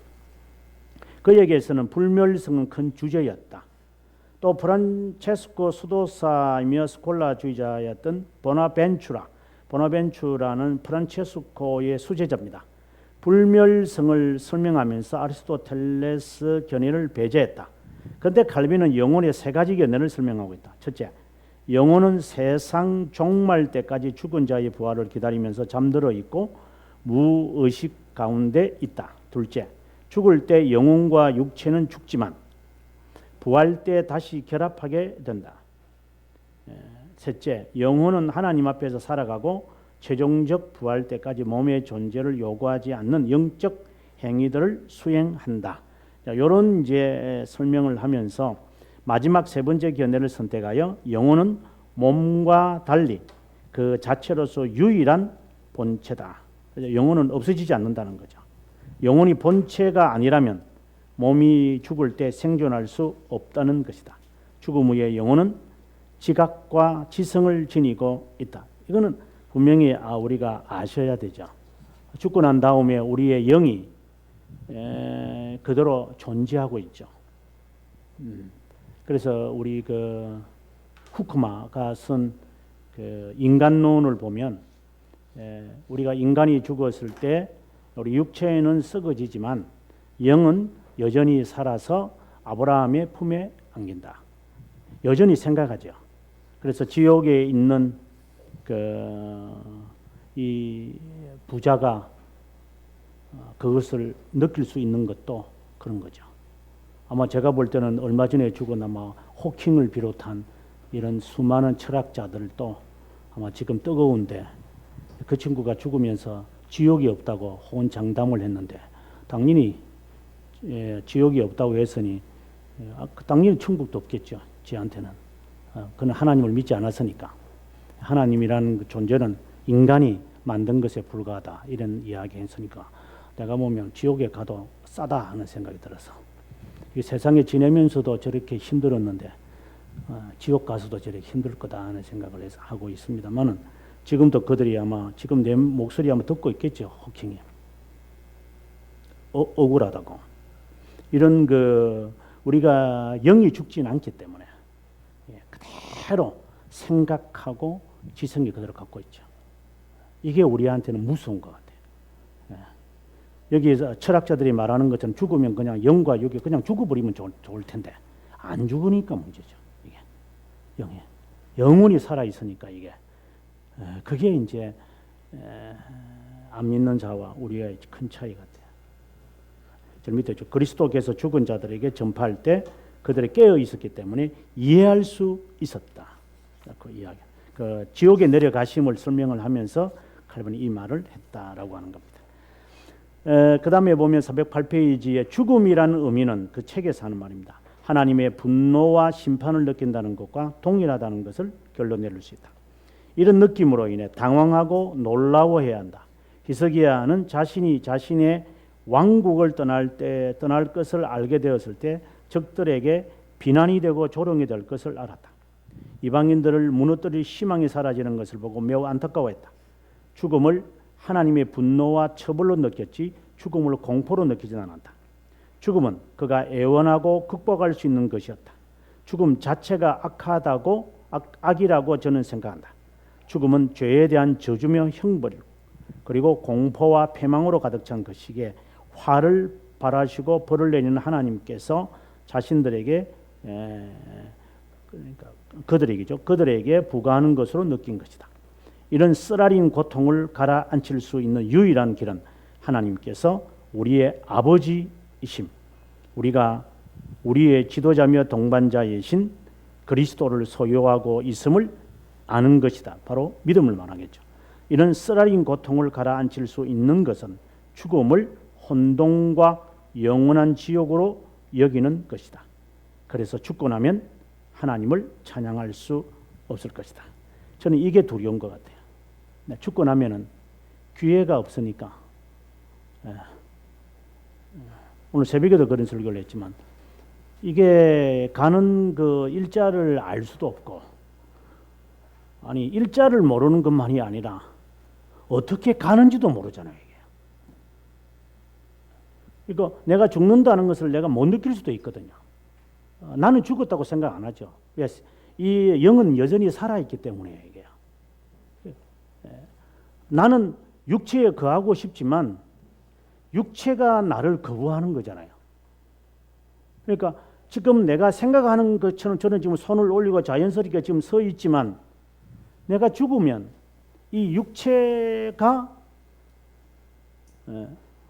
그에게서는 불멸성은 큰 주제였다. 또 프란체스코 수도사이며 스콜라주의자였던 보나벤추라는 프란체스코의 수제자입니다. 불멸성을 설명하면서 아리스토텔레스 견해를 배제했다. 그런데 칼빈은 영혼의 세 가지 견해를 설명하고 있다. 첫째, 영혼은 세상 종말 때까지 죽은 자의 부활을 기다리면서 잠들어 있고 무의식 가운데 있다. 둘째, 죽을 때 영혼과 육체는 죽지만 부활 때 다시 결합하게 된다. 셋째, 영혼은 하나님 앞에서 살아가고 최종적 부활 때까지 몸의 존재를 요구하지 않는 영적 행위들을 수행한다. 이런 이제 설명을 하면서 마지막 세 번째 견해를 선택하여 영혼은 몸과 달리 그 자체로서 유일한 본체다. 영혼은 없어지지 않는다는 거죠. 영혼이 본체가 아니라면 몸이 죽을 때 생존할 수 없다는 것이다. 죽음 후에 영혼은 지각과 지성을 지니고 있다. 이거는 분명히 우리가 아셔야 되죠. 죽고 난 다음에 우리의 영이 그대로 존재하고 있죠. 그래서 우리 그 후크마가 쓴 그 인간론을 보면 우리가 인간이 죽었을 때 우리 육체는 썩어지지만 영은 여전히 살아서 아브라함의 품에 안긴다. 여전히 생각하죠. 그래서 지옥에 있는 이 부자가 그것을 느낄 수 있는 것도 그런 거죠. 아마 제가 볼 때는 얼마 전에 죽은 아마 호킹을 비롯한 이런 수많은 철학자들도 아마 지금 뜨거운데 그 친구가 죽으면서 지옥이 없다고 호언장담을 했는데 당연히 지옥이 없다고 했으니 당연히 천국도 없겠죠. 지한테는. 그는 하나님을 믿지 않았으니까. 하나님이라는 그 존재는 인간이 만든 것에 불과하다 이런 이야기 했으니까 내가 보면 지옥에 가도 싸다 하는 생각이 들어서 이 세상에 지내면서도 저렇게 힘들었는데 지옥 가서도 저렇게 힘들 거다 하는 생각을 해서 하고 있습니다만은 지금도 그들이 아마 지금 내 목소리 아마 듣고 있겠죠. 호킹이 억울하다고 이런 그 우리가 영이 죽지는 않기 때문에 그대로 생각하고 지성이 그대로 갖고 있죠. 이게 우리한테는 무서운 것 같아요. 여기에서 철학자들이 말하는 것처럼 죽으면 그냥 영과 육이 그냥 죽어버리면 좋을 텐데 안 죽으니까 문제죠. 이게 영혼이 살아 있으니까 이게 그게 이제 안 믿는 자와 우리의 큰 차이 같아요. 저 밑에 그리스도께서 죽은 자들에게 전파할 때 그들이 깨어 있었기 때문에 이해할 수 있었다. 그 이야기. 그 지옥에 내려가심을 설명을 하면서 칼빈이 이 말을 했다라고 하는 겁니다. 그 다음에 보면 408페이지에 죽음이라는 의미는 그 책에서 하는 말입니다. 하나님의 분노와 심판을 느낀다는 것과 동일하다는 것을 결론 내릴 수 있다. 이런 느낌으로 인해 당황하고 놀라워해야 한다. 히스기야는 자신이 자신의 왕국을 떠날 것을 알게 되었을 때 적들에게 비난이 되고 조롱이 될 것을 알았다. 이방인들을 무너뜨릴 희망이 사라지는 것을 보고 매우 안타까워했다. 죽음을 하나님의 분노와 처벌로 느꼈지 죽음을 공포로 느끼진 않았다. 죽음은 그가 애원하고 극복할 수 있는 것이었다. 죽음 자체가 악이라고 저는 생각한다. 죽음은 죄에 대한 저주며 형벌이고 그리고 공포와 패망으로 가득 찬 것이기에 화를 발하시고 벌을 내리는 하나님께서 자신들에게 그들에게 부과하는 것으로 느낀 것이다. 이런 쓰라린 고통을 가라앉힐 수 있는 유일한 길은 하나님께서 우리의 아버지이심, 우리가 우리의 지도자며 동반자이신 그리스도를 소유하고 있음을 아는 것이다. 바로 믿음을 말하겠죠. 이런 쓰라린 고통을 가라앉힐 수 있는 것은 죽음을 혼돈과 영원한 지옥으로 여기는 것이다. 그래서 죽고 나면 하나님을 찬양할 수 없을 것이다. 저는 이게 두려운 것 같아요. 죽고 나면은 기회가 없으니까. 오늘 새벽에도 그런 설교를 했지만 이게 가는 그 일자를 알 수도 없고, 아니 일자를 모르는 것만이 아니라 어떻게 가는지도 모르잖아요. 이게. 그러니까 내가 죽는다는 것을 내가 못 느낄 수도 있거든요. 나는 죽었다고 생각 안 하죠. 왜? 이 영은 여전히 살아있기 때문에 이게. 나는 육체에 거하고 싶지만 육체가 나를 거부하는 거잖아요. 그러니까 지금 내가 생각하는 것처럼 저는 지금 손을 올리고 자연스럽게 지금 서 있지만 내가 죽으면 이 육체가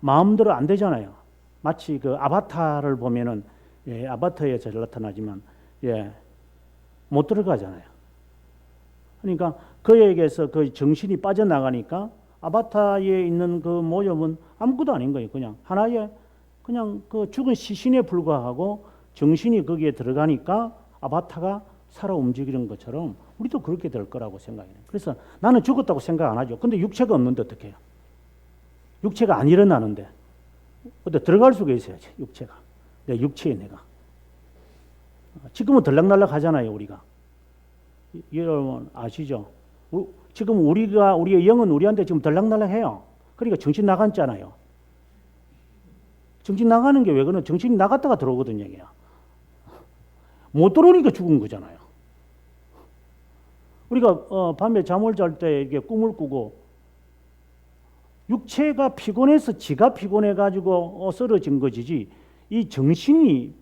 마음대로 안 되잖아요. 마치 그 아바타를 보면은 아바타에 잘 나타나지만 못 들어가잖아요. 그러니까 그에게서 그 정신이 빠져나가니까 아바타에 있는 그 모습은 아무것도 아닌 거예요. 그냥 하나의 그냥 그 죽은 시신에 불과하고 정신이 거기에 들어가니까 아바타가 살아 움직이는 것처럼 우리도 그렇게 될 거라고 생각해요. 그래서 나는 죽었다고 생각 안 하죠. 근데 육체가 없는데 어떻게 해요? 육체가 안 일어나는데 어디 들어갈 수가 있어야지. 육체가 내 육체에 내가 지금은 들락날락 하잖아요. 우리가 여러분 아시죠? 지금 우리의 영은 우리한테 지금 들락날락해요. 그러니까 정신 나갔잖아요. 정신 나가는 게 왜 그러나? 정신이 나갔다가 들어오거든요. 이게. 못 들어오니까 죽은 거잖아요. 우리가 밤에 잠을 잘 때 이게 꿈을 꾸고 육체가 피곤해서 지가 피곤해 가지고 쓰러진 것이지 이 정신이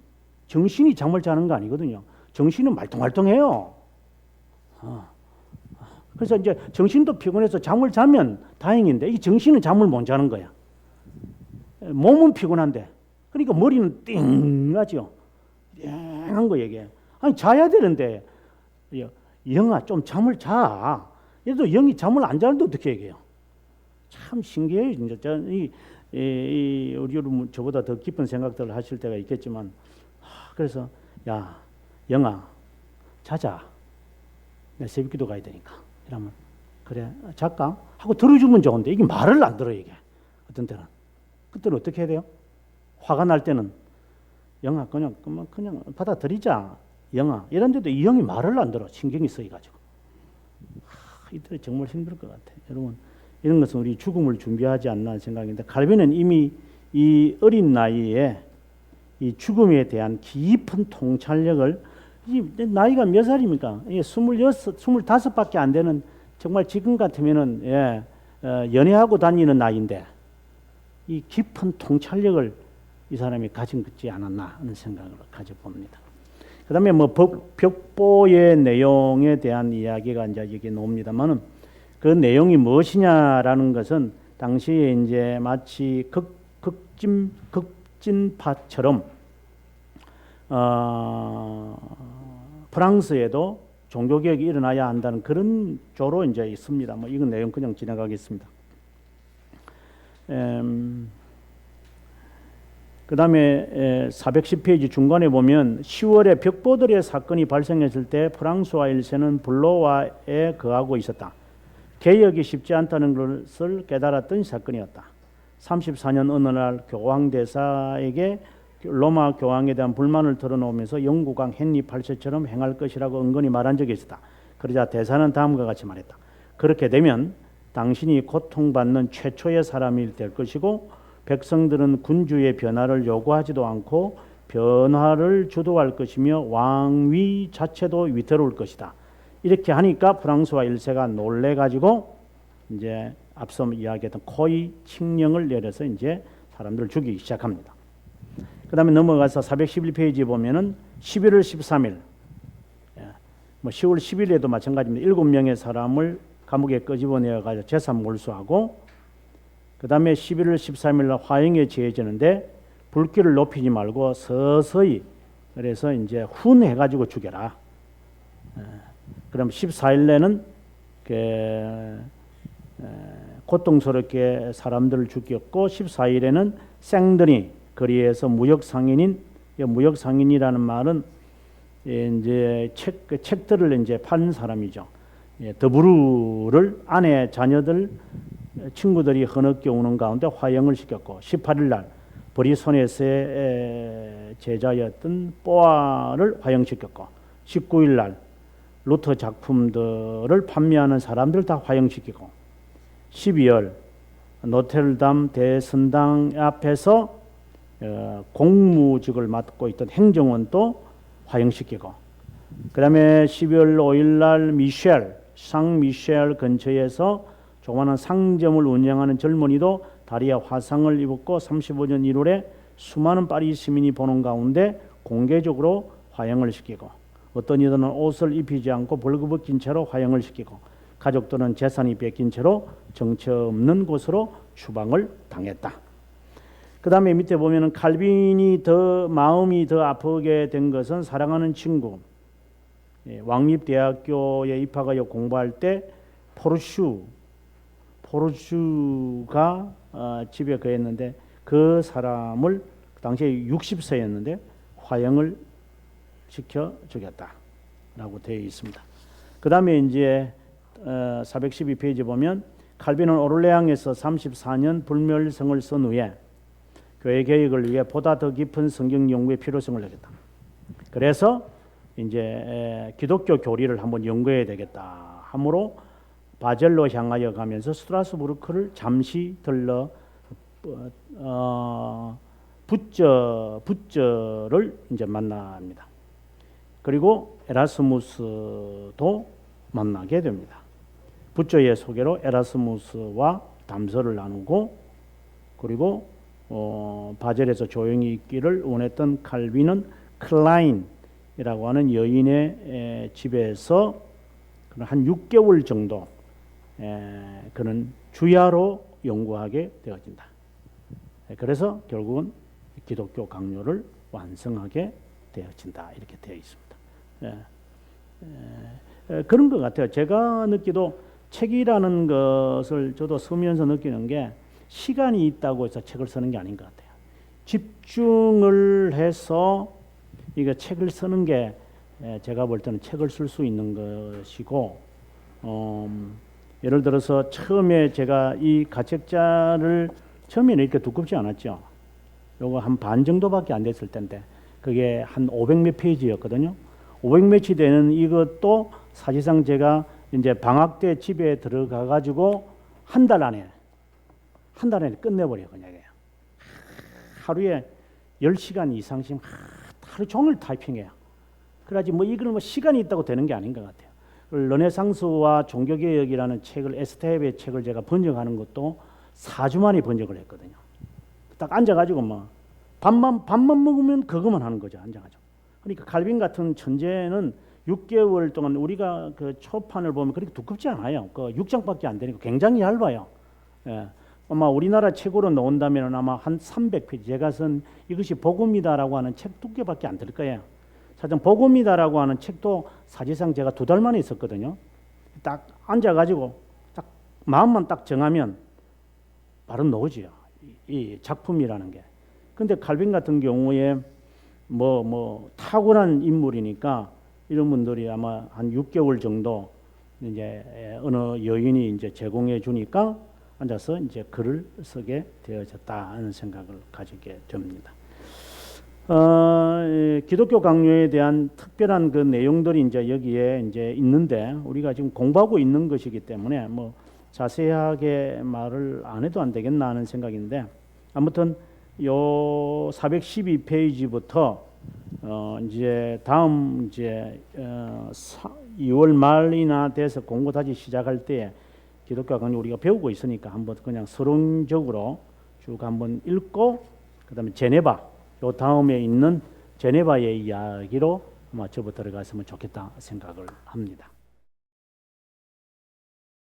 잠을 자는 거 아니거든요. 정신은 말똥말똥해요. 그래서 이제 정신도 피곤해서 잠을 자면 다행인데 이 정신은 잠을 못 자는 거야. 몸은 피곤한데 그러니까 머리는 띵하죠. 띵한 거 얘기해. 아니 자야 되는데 영아 좀 잠을 자. 얘도 영이 잠을 안 자는데 어떻게 얘기해요? 참 신기해요. 진짜 우리 여러분 저보다 더 깊은 생각들을 하실 때가 있겠지만 그래서 야 영아 자자. 내 새벽기도 가야 되니까. 이러면 그래 잠깐 하고 들어주면 좋은데 이게 말을 안 들어 이게. 어떤 때는 그때는 어떻게 해야 돼요? 화가 날 때는 영아 그냥 받아들이자 영아 이런데도 이 영이 말을 안 들어. 신경이 쓰여가지고 이때 정말 힘들 것 같아요. 여러분 이런 것은 우리 죽음을 준비하지 않나 생각인데 칼빈은 이미 이 어린 나이에 이 죽음에 대한 깊은 통찰력을 나이가 몇 살입니까? 26, 25밖에 안 되는 정말 지금 같으면은 연애하고 다니는 나이인데 이 깊은 통찰력을 이 사람이 가진 것지 않았나 하는 생각을 가져봅니다. 그다음에 뭐 벽보의 내용에 대한 이야기가 이제 여기 나옵니다만은 그 내용이 무엇이냐라는 것은 당시에 이제 마치 극진파처럼 프랑스에도 종교개혁이 일어나야 한다는 그런 조로 이제 있습니다. 뭐 이건 내용 그냥 지나가겠습니다. 그 다음에 410페이지 중간에 보면 10월에 벽보들의 사건이 발생했을 때 프랑스와 일세는 불로와에 거하고 있었다. 개혁이 쉽지 않다는 것을 깨달았던 사건이었다. 34년 어느 날 교황대사에게 로마 교황에 대한 불만을 털어놓으면서 영국왕 헨리 8세처럼 행할 것이라고 은근히 말한 적이 있었다. 그러자 대사는 다음과 같이 말했다. 그렇게 되면 당신이 고통받는 최초의 사람이 될 것이고 백성들은 군주의 변화를 요구하지도 않고 변화를 주도할 것이며 왕위 자체도 위태로울 것이다. 이렇게 하니까 프랑스와 1세가 놀래가지고 이제 앞서 이야기했던 코이 칙령을 내려서 이제 사람들을 죽이기 시작합니다. 그 다음에 넘어가서 411페이지에 보면은 11월 13일, 뭐 10월 10일에도 마찬가지입니다. 7명의 사람을 감옥에 끄집어내어가지고 재산 몰수하고, 그 다음에 11월 13일 화형에 제해지는데 불길을 높이지 말고 서서히, 그래서 이제 훈해가지고 죽여라. 그럼 14일에는 고통스럽게 사람들을 죽였고 14일에는 생더니 거리에서 무역상인이라는 말은 이제 책들을 이제 파는 사람이죠. 더부르를 아내, 자녀들, 친구들이 흐느껴 오는 가운데 화형을 시켰고 18일 날 브리소네스의 제자였던 뽀아를 화형시켰고 19일 날 루터 작품들을 판매하는 사람들 다 화형시키고 12월 노텔담 대성당 앞에서 공무직을 맡고 있던 행정원도 화형시키고 그 다음에 12월 5일 날 상 미셸 근처에서 조그마한 상점을 운영하는 젊은이도 다리에 화상을 입었고 35년 1월에 수많은 파리 시민이 보는 가운데 공개적으로 화형을 시키고 어떤 이들은 옷을 입히지 않고 벌거벗긴 채로 화형을 시키고 가족들은 재산이 뺏긴 채로 정처 없는 곳으로 추방을 당했다. 그 다음에 밑에 보면은 칼빈이 마음이 더 아프게 된 것은 사랑하는 친구 왕립대학교에 입학하여 공부할 때 포르슈가 집에 거했는데 그 사람을 그 당시에 60세였는데 화형을 시켜 죽였다라고 되어 있습니다. 그 다음에 이제 412페이지 보면 칼빈은 오를레앙에서 34년 불멸성을 쓴 후에 교회 개혁을 위해 보다 더 깊은 성경 연구의 필요성을 느꼈다. 그래서 이제 기독교 교리를 한번 연구해야 되겠다 하므로 바젤로 향하여 가면서 스트라스부르크를 잠시 들러 붓저를 이제 만납니다. 그리고 에라스무스도 만나게 됩니다. 붓저의 소개로 에라스무스와 담소를 나누고 그리고 바젤에서 조용히 있기를 원했던 칼빈은 클라인이라고 하는 여인의 집에서 한 6개월 정도 그는 주야로 연구하게 되어진다. 그래서 결국은 기독교 강요를 완성하게 되어진다. 이렇게 되어 있습니다. 그런 것 같아요. 제가 느끼도 책이라는 것을 저도 쓰면서 느끼는 게 시간이 있다고 해서 책을 쓰는 게 아닌 것 같아요. 집중을 해서 이거 책을 쓰는 게 제가 볼 때는 책을 쓸 수 있는 것이고 예를 들어서 처음에 제가 이 가책자를 처음에는 이렇게 두껍지 않았죠. 요거 한 반 정도밖에 안 됐을 텐데 그게 한 500몇 페이지였거든요. 500몇이 되는 이것도 사실상 제가 이제 방학 때 집에 들어가 가지고 한 달 안에 끝내버려 그냥 하루에 10시간 이상씩 하루 종일 타이핑해요. 그래야지 뭐 이거는 뭐 시간이 있다고 되는 게 아닌 것 같아요. 르네상스와 종교개혁이라는 책을 에스테베의 책을 제가 번역하는 것도 4주 만에 번역을 했거든요. 딱 앉아가지고 뭐 밥만 먹으면 그것만 하는 거죠. 앉아가지고. 그러니까 칼빈 같은 천재는 6개월 동안 우리가 그 초판을 보면 그렇게 두껍지 않아요. 그 6장밖에 안 되니까 굉장히 얇아요. 예. 아마 우리나라 책으로 나온다면 아마 한 300페이지. 제가 쓴 이것이 복음이다라고 하는 책 두께밖에 안 될 거예요. 사실 복음이다라고 하는 책도 사실상 제가 2달 만에 썼거든요. 딱 앉아가지고 딱 마음만 딱 정하면 바로 나오지요. 이 작품이라는 게. 근데 칼빈 같은 경우에 뭐 탁월한 인물이니까 이런 분들이 아마 한 6개월 정도 이제 어느 여인이 이제 제공해 주니까 앉아서 이제 글을 쓰게 되어졌다 하는 생각을 가지게 됩니다. 기독교 강요에 대한 특별한 그 내용들이 이제 여기에 이제 있는데 우리가 지금 공부하고 있는 것이기 때문에 뭐 자세하게 말을 안 해도 안 되겠나 하는 생각인데 아무튼 요 412페이지부터 이제 다음 이제 2월 말이나 돼서 공부 다시 시작할 때 기독교 강요 우리가 배우고 있으니까 한번 그냥 서론적으로 쭉 한번 읽고 그다음에 제네바 요 다음에 있는 제네바의 이야기로 아마 저부터 들어갔으면 좋겠다 생각을 합니다.